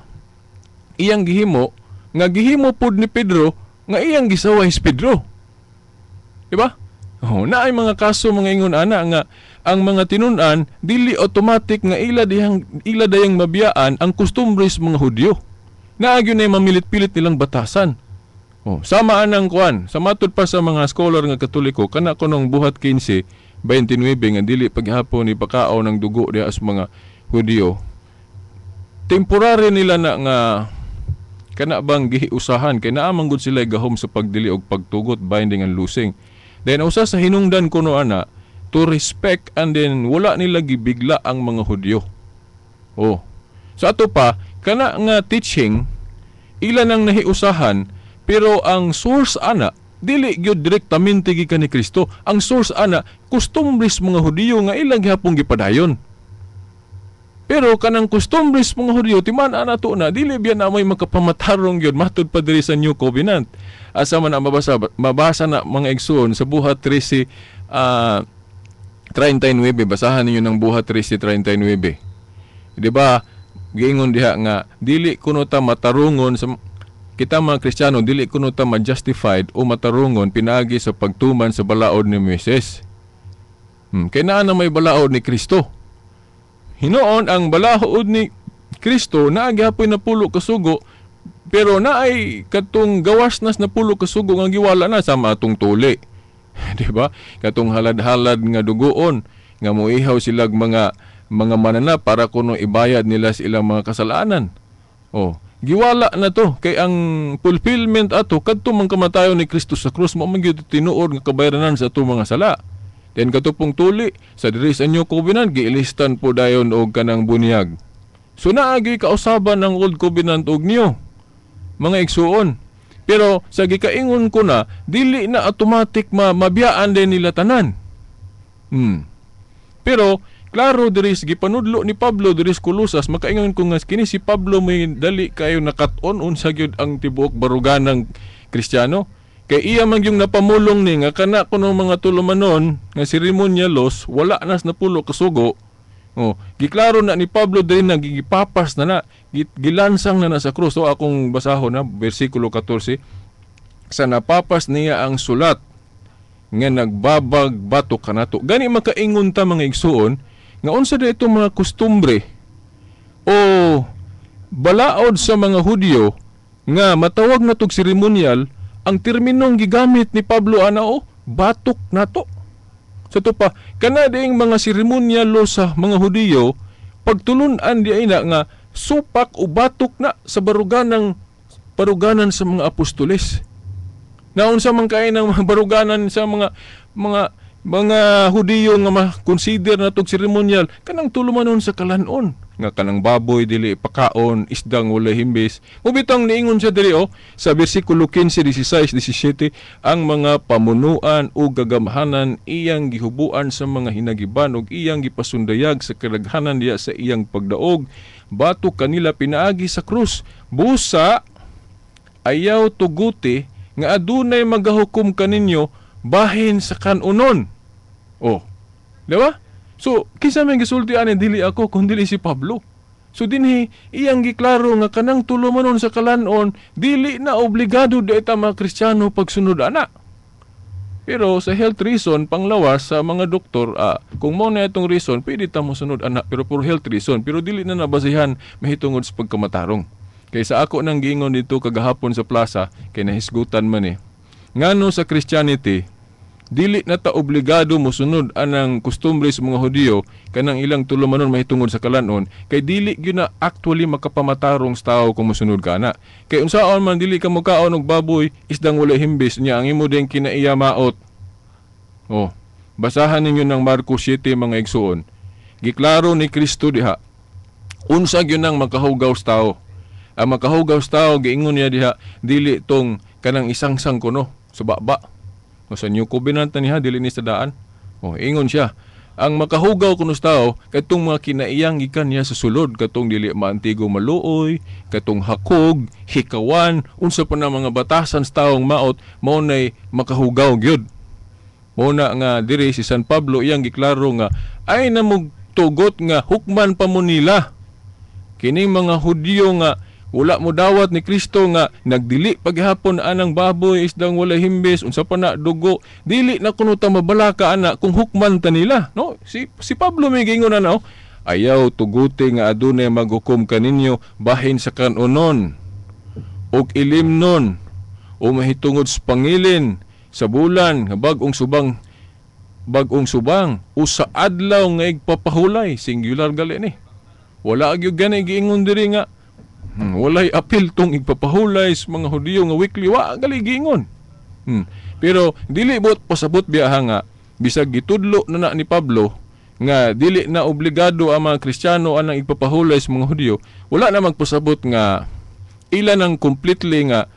iyang gihimo pud ni Pedro nga iyang gisaway si Pedro. Diba? Naay mga kaso mga ingon ana nga ang mga tinun-an dili automatic nga ila dayang mabiyaan ang kustumbres mga Hudyo. Naagyo na mamilit-pilit nilang batasan. Sama anang sa matud pa sa mga scholar nga Katoliko kana kunong buhat 15:29 nga dili paghapon ni pakao ng dugo diha sa mga Hudyo. Temporary nila na nga kana bang giusahan kay naa man gud sila gahom sa pagdili og pagtugot, binding and loosing. Then usa sa hinungdan kuno ana to respect and then wala nila gibigla ang mga Hudyo. So ato pa kana nga teaching ila nang nahiusahan pero ang source ana dili gyud direktamente gikan ni Kristo. Ang source ana kustumbres mga Hudyo nga ilang gihapon gipadayon. Pero kanang kustumbres mga Hudyo timan ana to na dili biya na may makapamatarong gyud matud pa diri sa New Covenant. Asa man ang mabasa na mga igsoon sa buhat 13 39 basahan ninyo ng buhat 13:39. Di ba? Giingon diha nga dili kuno ta matarungon sa kita mga Kristiyano dili kuno ta ma-justified o matarungon pinaagi sa pagtuman sa balaod ni Moises. Kay naa na may balaod ni Kristo. Hinoon ang balaod ni Kristo naa gyapon na pulo ka sugo pero naay katong gawas nas na pulo ka sugo nga giwala na sa atong tuli. Di ba? Katong halad-halad nga dugoon nga moihaw silag mga manana para kuno ibayad nila sa ilang mga kasalanan. Giwala na to kay ang fulfillment ato kadto man kamatayon ni Kristo sa krus mo man gyud tinuod nga kabayranan sa ato mga sala. Then katupong tuli sa diri sa New Covenant giilistan po dayon og kanang bunyag. So naagi kausaban ng Old Covenant og New mga igsuon. Pero sa gikaingon ko na dili na automatic mabiyaan din nila tanan. Pero klaro diri sa gipanudlo ni Pablo diri sa Colosas makaingon ko nga kini si Pablo may dali kayo nakat-on unsa gyud ang tibuok baruganang Kristiyano. Kay iya man yung napamulong ni nga kana kuno mga tulumanon nga seremonyalos wala nas na pulo kasugo. Giklaro na ni Pablo diri nagigipapas na gilansang na sa krus. So akong basahon na bersikulo 14 sa napapas niya ang sulat nga nagbabag batok kanato. Gani makaingon ta mga igsuon nga unsa da itong mga kustumbre o balaod sa mga Hudyo nga matawag na tog seremonyal. Ang terminong gigamit ni Pablo batok nato. Sa to pa, kana ding mga seremonyalo sa mga Hudyo, pagtulunan di ay na nga supak o batok na sa baruganan sa mga apostoles. Naon sa man kay ng mga baruganan sa mga Hudyo nga ma-consider na tog seremonyal, kanang tulumanon sa kalanon. nga kanang baboy dili pakaon, isdang wala himbis. Mubitang niingon siya diri sa bersikulo 15, 16, 17, ang mga pamunuan o gagamahanan iyang gihubuan sa mga hinagiban ug iyang gipasundayag sa kadaghanan diya sa iyang pagdaog. Batok kanila pinaagi sa krus. Busa ayaw tuguti nga adunay magahukom kaninyo bahin sa kanunon. Di ba? So, kinsa may gisulti ani dili ako kung dili si Pablo. So dinhi iyang giklaro nga kanang tulumanon sa kalanon dili na obligado di ita mga Kristiyano pagsunod ana. Pero sa health reason panglawas sa mga doktor, kung mo na itong reason pwede ta mo sunod ana, pero for health reason, pero dili na nabasihan mahitungod sa pagkamatarong. Kay sa ako nang giingon dito kagahapon sa plaza kay nahisgutan man ngano sa Christianity dili na ta obligado mosunod anang kustumbre sa mga Hudiyo kanang ilang tulumanon mahitungod sa kalanon kay dili gyud na actually makapamatarong sa tao kung mosunod ka na. Kay unsaon man dili ka mokaon og baboy isdang wala himbis nya ang imo ding kinaiya maot. Basahan ninyo ng Marcos 7 mga igsoon. Giklaro ni Kristo diha unsa gyud nang makahugaw sa tao. Ang makahugaw sa tao giingon niya diha dili tong kanang isang-sang kuno sa baba. Sa New Covenant na niya, dili ni sa daan. Ingon siya. Ang makahugaw kuno sa tao, katong mga kinaiyang ikan niya sa sulod, katong dili maantigo maluoy, katong hakog, hikawan, unsa pa na mga batasan sa taong maot, mao nay makahugaw gyud. Mao na nga diri si San Pablo iyang giklaro nga ay namug tugot nga hukman pa mo nila. Kining mga Hudiyo nga wala mo dawat ni Kristo nga nagdili paghapon anang baboy isdang wala himbis unsa pa na dugo dili na kuno ta mabalaka ana kung hukman ta nila no si Pablo may gingon na ayaw tuguti nga adunay maghukom kaninyo bahin sa kanunon og ilimnon o mahitungod sa pangilin sa bulan nga bagong subang o sa adlaw nga igpapahulay singular gali ni wala gyud gani giingon diri nga walay apil tong igpapahulay sa mga Hudiyo nga weekly wa galigingon. Pero dili bot pasabot biya nga bisag gitudlo na ni Pablo nga dili na obligado ang mga Kristiyano anang igpapahulay sa mga Hudiyo, wala na magpasabot nga ila nang completely nga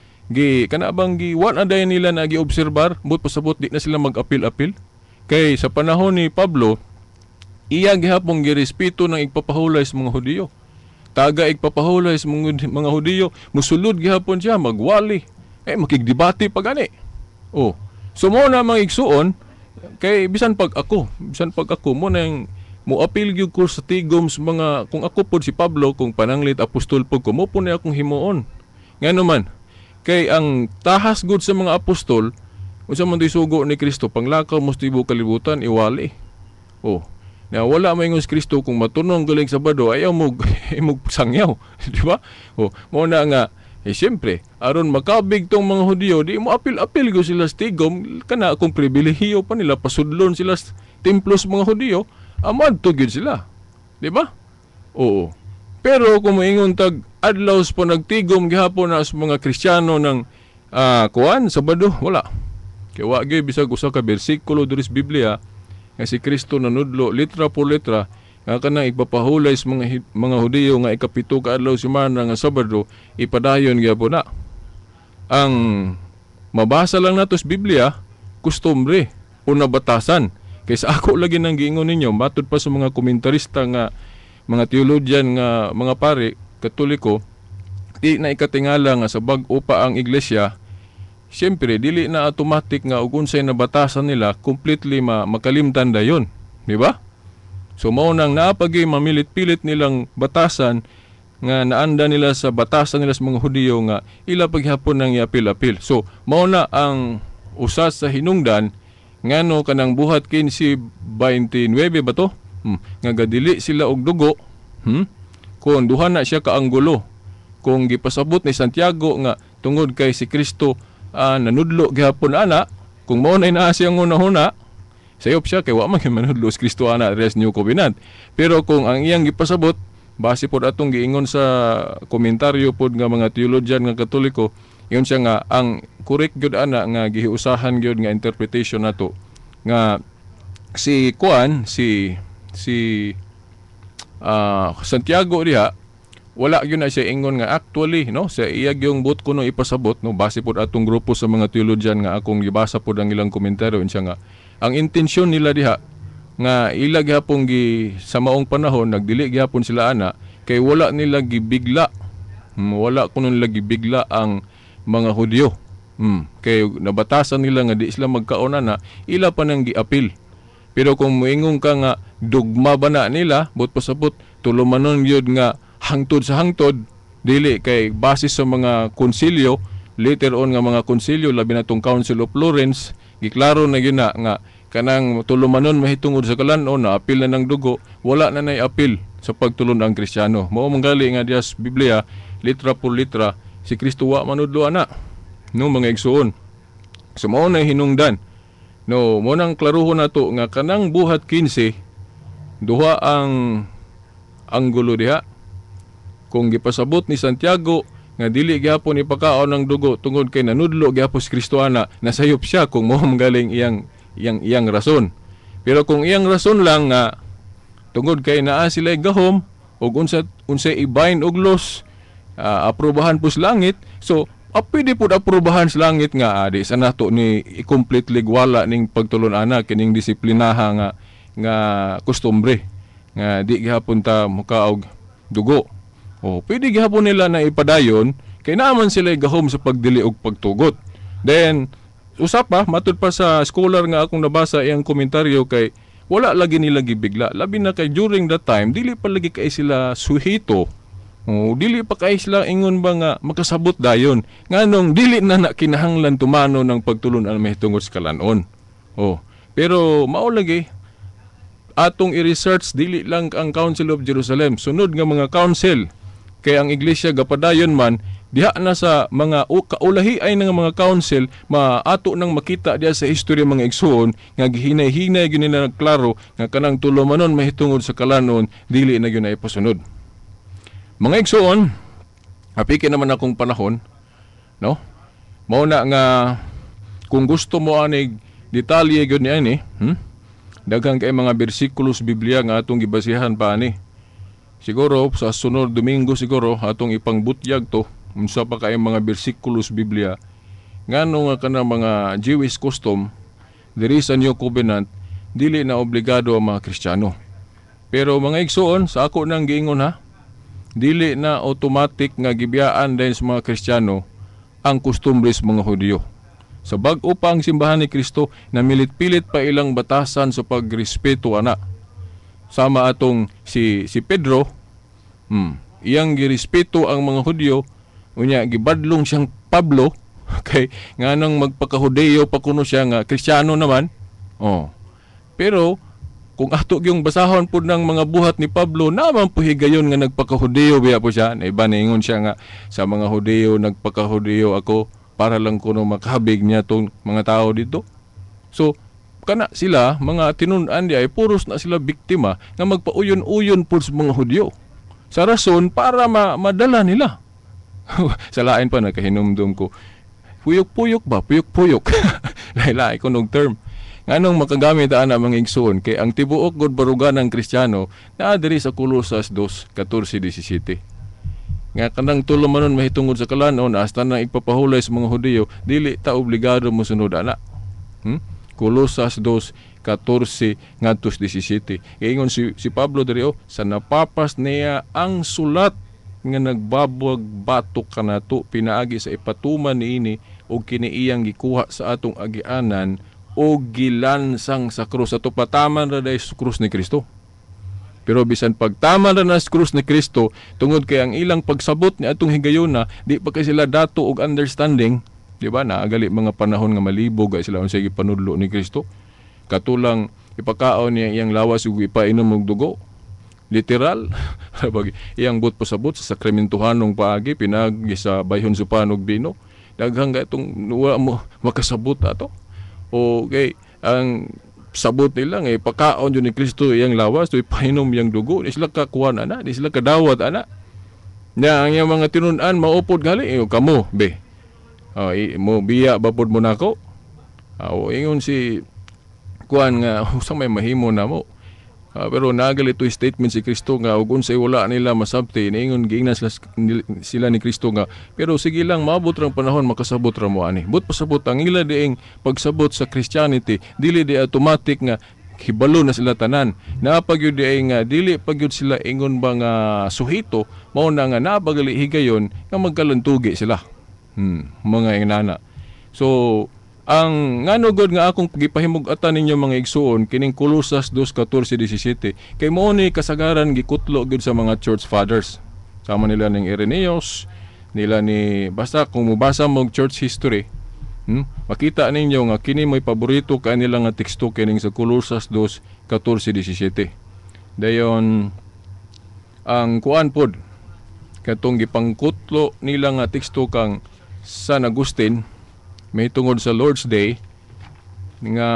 kanabang wa na dayon nila na giobserbar bot pasabot di na sila mag-apil-apil. Kay sa panahon ni Pablo iya gihapon girespeto ng igpapahulay sa mga Hudiyo. Taga igpapahulay sa mga Hudiyo, musulod gihapon siya, magwali. Makigdebate pa gani. So mo na mga igsuon, kay bisan pag ako mo nang muapil gyud ko sa tigom sa mga, kung ako pod si Pablo, kung pananglit apostol pod ko, mo po na akong himuon. Ngano man, kay ang tahas gud sa mga apostol, unsa man sugo ni Kristo, panglakaw mo sa tibuok kalibutan, iwali. Na wala may ngos Kristo kung matunong galing Sabado ayaw mo sangyaw, di ba? Mo na nga siyempre aron makabig tong mga Hudiyo di mo apil-apil go sila sa tigom kana kung pribilehiyo pa nila pasudlon sila sa templos mga Hudiyo amad to gyud sila, di ba? Pero kung moingon tag adlaws po nagtigom gihapon na sa mga Kristiyano ng Sabado wala. Kay wa gyud bisag usa ka bersikulo diri sa Biblia nga si Kristo nanudlo litra por litra nga kanang ipapahulay sa mga Hudiyo nga ikapito ka adlaw semana nga Sabado ipadayon gyapon na. Ang mabasa lang nato sa Biblia kustombre o nabatasan. Kay sa ako lagi nang giingon ninyo matud pa sa mga komentarista nga mga teologian nga mga pare Katoliko di na ikatingala nga sa bag-o pa ang iglesia. Siyempre, dili na automatic nga ug unsay nabatasan nila completely makalimtan dayon, di ba? So mao nang naapagi mamilit-pilit nilang batasan nga naanda nila sa batasan nila sa mga Hudiyo nga ila paghapon nang iapil-apil. So mao na ang usa sa hinungdan ngano kanang buhat 15:29 ba to? Nga gadili sila og dugo. Kung duha na siya ka anggulo. Kung gipasabot ni Santiago nga tungod kay si Kristo nanudlo gihapon ana, kung mao na naa siyang una-una, sayop siya kay wa man manudlo si Kristo ana res New Covenant. Pero kung ang iyang gipasabot base pod atong giingon sa komentaryo pod nga mga teologian nga Katoliko, iyon siya nga ang correct gyud ana nga gihiusahan gyud nga interpretation nato nga si Santiago diha, wala gyud na siya ingon nga actually no sa iyag yung but kuno ipasabot no base pod atong grupo sa mga teologian nga akong gibasa pod ang ilang komentaryo insya nga ang intensyon nila diha nga ila gyapon sa maong panahon nagdili gyapon sila ana kay wala nila gibigla wala kuno nila gibigla ang mga Hudyo. Kay nabatasan nila nga di sila magkaon ana, ila pa nang giapil. Pero kung moingon ka nga dugma ba na nila but pasabot tulumanon yun nga hangtod sa hangtod, dili kay base sa mga konsilyo, later on nga mga konsilyo, labi na tong Council of Florence, giklaro na yun na nga kanang tulumanon mahitungod sa kalanon na apil na ng dugo, wala na nay apil sa pagtulon ang Kristiyano. Mao manggali nga diya sa Biblia, litra por litra, si Kristo wa manudlo ana. No mga igsuon. So mao na hinungdan. No, mo nang klaruhon nato nga kanang buhat 15 duha ang anggulo diha. Kung gipasabot ni Santiago nga dili gyapon ipakaon ng dugo tungod kay nanudlo gyapon si Kristo ana, nasayop siya kung mo galing iyang rason. Pero kung iyang rason lang nga tungod kay naa sila gahom ug unsa i-bind og laws, aprobahan pus langit, so pwede po aprobahan sa langit nga di sa nato ni i-completely wala ning pagtulon ana kining disiplinaha nga kustombre nga di gihapon ta mukaog dugo. Pwede gihapon nila na ipadayon kay naman sila gahom sa pagdili og pagtugot. Then usap pa matud pa sa scholar nga akong nabasa iyang komentaryo kay wala lagi nila gibigla. Labi na kay during that time dili pa lagi kay sila suhito. Dili pa kay sila ingon ba nga makasabot dayon. Nganong dili na kinahanglan tumano ng pagtulon ang mahitungod sa kalanon. Pero mao lagi atong i-research dili lang ang Council of Jerusalem, sunod nga mga council. Kay ang iglesia gapadayon man diha na sa mga kaulahiay nga mga council maato nang makita diha sa history mga igsoon nga gihinay-hinay gyud nila nagklaro nga kanang tulumanon mahitungod sa kalanon dili na gyud na ipasunod. Mga igsoon, apiki naman akong panahon, no? Mao na nga kung gusto mo anig detalye gyud niya ni, daghang kay mga bersikulos Biblia nga atong gibasihan pa ani. Siguro sa sunod Domingo siguro atong ipangbutyag to unsa pa kay mga bersikulos Biblia ngano nga kana mga Jewish custom diri sa New Covenant dili na obligado ang mga Kristiyano. Pero mga igsoon sa ako nang giingon ha, dili na automatic nga gibiyaan din sa mga Kristiyano ang kustumbres mga Hudyo. Sa bag-o pa ang simbahan ni Kristo na milit-pilit pa ilang batasan sa pagrespeto ana. Sama atong si Pedro, iyang girespeto ang mga Hudyo, unya gibadlong siyang Pablo kay nganong magpaka-Hudyo pa kuno siya nga Kristiyano naman. Pero kung ato gyung basahon pud ng mga buhat ni Pablo, naman po higayon nga nagpaka-Hudyo biya po siya. Naiba ningon siya nga sa mga Hudyo nagpaka-Hudyo ako para lang kuno makahabig niya tong mga tao dito. So kana sila mga tinun-an di ay puros na sila biktima nga magpauyon-uyon pud sa mga Hudyo. Sa rason para madala nila. Sa lain pa nakahinumdum ko. Puyok-puyok ba? Puyok-puyok. Lahi-lahi ko nung term. Nganong makagamit ana mga igsoon kay ang tibuok gud barugan ng Kristiyano naa diri sa Colosas 2:14-17. Nga kanang tulumanon mahitungod sa kalanon hasta na ipapahulay sa mga Hudyo dili ta obligado mo sunod ana. Colosas 2:14-17. Ingon si Pablo diri sa napapas niya ang sulat nga nagbabuag batok kanato pinaagi sa ipatuman niini og kiniiyang gikuha sa atong agianan o gilansang sa krus. Ato pataman ra dai sa krus ni Kristo. Pero bisan pagtaman ra na sa krus ni Kristo tungod kay ang ilang pagsabot ni atong higayuna di pa kay sila dato og understanding, di ba? Naagali mga panahon nga malibog ay sila unsay gipanudlo ni Kristo. Katulang ipakaon niya iyang lawas ug ipainom og dugo. Literal, iyang but pasabot sa sakramentuhanong paagi pinagi sa bayhon supan og bino. Daghang ga itong wala mo makasabot ato. Okay, ang sabot nila nga ipakaon yun ni Kristo iyang lawas, so ipainom iyang dugo, di sila kakuan ana, di sila kadawat ana. Na ang iyang mga tinun-an maupod gali, kamo be. Mo biya bapod mo nako. Ingon si kuan nga usang may mahimo na mo. Pero nagal ito statement si Kristo nga ug unsay wala nila masabti niingon giingnan sila ni Kristo nga pero sige lang maabot rang panahon makasabot ra mo ani. But pasabot ang ila diing pagsabot sa Christianity dili di automatic nga hibalo na sila tanan. Naapag yun nga dili pag yun sila ingon ba nga suhito mao na nga nabagali higayon nga magkalantugi sila. Mga inana. So ang ngano god nga akong gipahimug-atan ninyo mga igsuon kining Colosas 2:14-17 kay mao ni kasagaran gikutlo gud sa mga church fathers. Sama nila ning Irenaeus, nila ni basta kung mubasa mo church history, makita ninyo nga kini may paborito kanila nga teksto kining sa Colosas 2:14-17. Dayon ang kuan pod katong gipangkutlo nila nga teksto kang San Agustin may tungod sa Lord's Day nga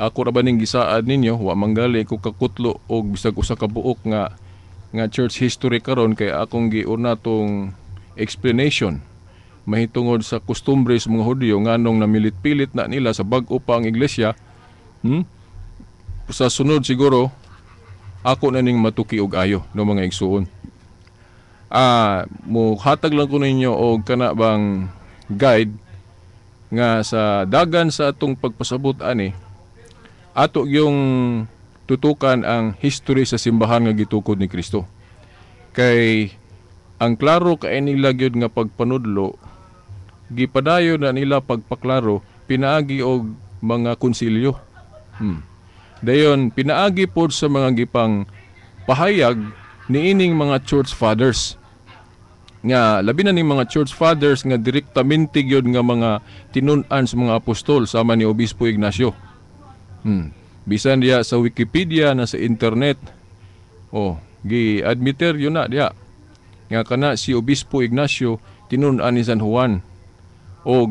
ako ra ba ning gisaad ninyo wa manggali ko kakutlo og bisag usa ka buok nga church history karon kay akong giuna tong explanation mahitungod sa kustumbre sa mga Hudyo nganong namilit-pilit na nila sa bag-o pa ang iglesia. Sa sunod siguro ako na ning matuki og ayo no mga igsuon. Mo hatag lang ko ninyo og kana bang guide nga sa dagan sa atong pagpasabot ani ato yung tutukan ang history sa simbahan nga gitukod ni Kristo. Kay ang klaro kay nila gyud nga pagpanudlo gipadayon na nila pagpaklaro pinaagi og mga konsilyo. Dayon pinaagi pod sa mga gipang pahayag niining mga church fathers nga labi na ning mga church fathers nga direktamente gyud nga mga tinun-an sa mga apostol sama ni Obispo Ignacio. Bisan diya sa Wikipedia na sa internet gi-admiter yun na diya nga kana si Obispo Ignacio tinun-an ni San Juan o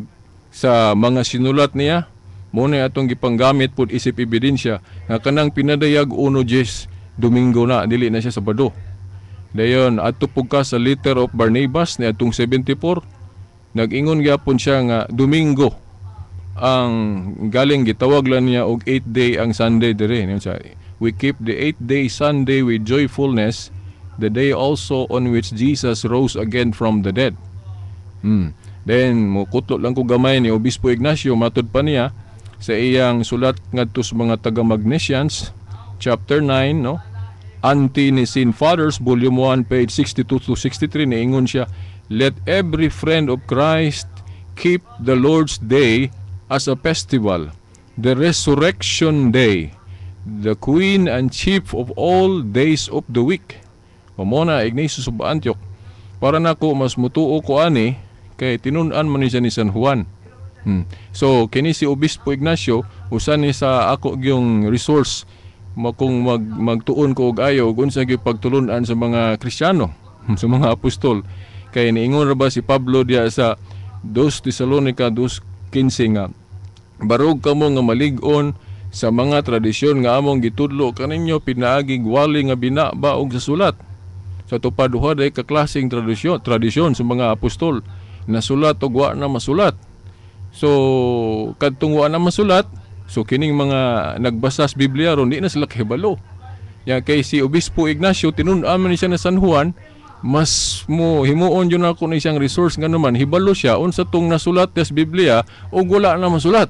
sa mga sinulat niya mo na atong gipanggamit pod isip ebidensya nga kanang pinadayag 1 Domingo na dili na siya Sabado. Dayon adto pug ka sa letter of Barnabas ni atong 74 nag-ingon gyapon siya nga Domingo ang galing gitawag lang niya og 8th day ang Sunday dire. We keep the 8th day Sunday with joyfulness, the day also on which Jesus rose again from the dead. Then mukutlo lang ko gamay ni Obispo Ignacio matud pa niya sa iyang sulat ngadto sa mga taga-Magnesians chapter 9 no Ante-Nicene Fathers, Volume 1, page 62-63, niingon siya, let every friend of Christ keep the Lord's Day as a festival, the resurrection day, the queen and chief of all days of the week. Mamona, Ignatius of Antioch. Para nako mas mutuo ko ani, kay tinun-an man siya ni San Juan. So, kini si Obispo Ignacio, usan ni sa ako yung resource kung magtuon ko og ayo kung sa pagtulunan sa mga Kristiyano, sa mga apostol. Kaya niingon ra ba si Pablo diya sa 2 Tesalonica 2:15 nga barog kamo nga malig-on sa mga tradisyon nga among gitudlo kaninyo pinaagi wali nga binaba og sa sulat. Sa tupaduha day kaklaseng tradisyon sa mga apostol na sulat og wa na masulat. So kadtong wa na masulat, so kining mga nagbasa sa Biblia ron di na sila kahibalo. Ya kay si Obispo Ignacio tinun-an man siya na San Juan, mas mo himuon yun ako na isang resource nga naman hibalo siya unsa tong nasulat sa Biblia o wala na masulat.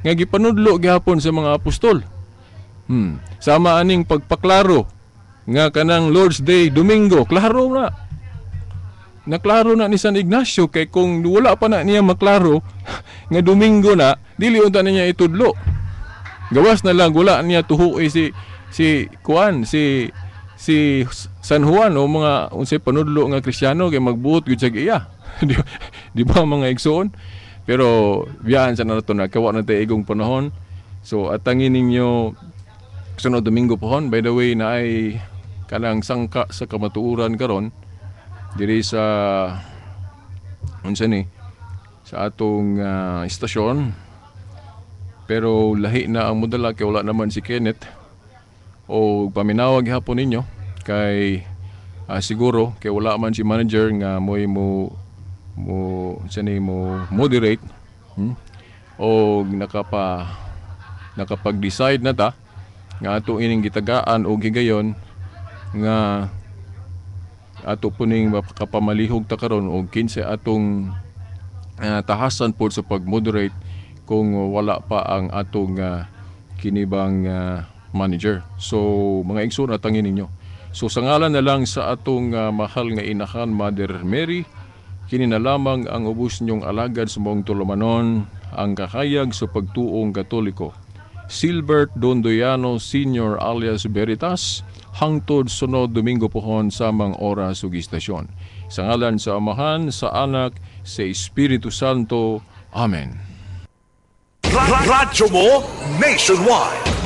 Nga gipanudlo gihapon sa mga apostol. Sama aning pagpaklaro nga kanang Lord's Day Domingo, klaro na. Naklaro na ni San Ignacio kay kung wala pa na niya maklaro nga Domingo na, dili unta na niya itudlo. Gawas na lang wala niya tuhuoy si San Juan o mga unsay panudlo nga Kristiyano kay magbuot gyud sa iya. Di ba mga igsoon? Pero biyaan sa nato na kawa na tayo igong panahon. So atangin ninyo sunod Domingo pohon. By the way na ay kanang sangka sa kamatuuran karon diri sa unsa ni sa atong istasyon, pero lahi na ang mudala kay wala naman si Kenneth o paminawag hapon ninyo kay siguro kay wala man si manager nga mo moderate o nakapag-decide na ta nga ato ining gitagaan o gigayon nga ato po ning makapamalihog ta karon og kinsa atong tahasan po sa pag-moderate kung wala pa ang atong kinibang manager. So mga igsoon atangin ninyo. So sa ngalan na lang sa atong mahal nga inahan Mother Mary, kini na lamang ang ubos niyong alagad sa mong tulumanon, ang kakayag sa pagtuong Katoliko. Silbert Dondoyano Sr. alias Veritas, hangtod sunod Domingo pohon samang oras ug istasyon. Sa ngalan sa Amahan, sa Anak, sa Espiritu Santo. Amen. Radyo mo nationwide.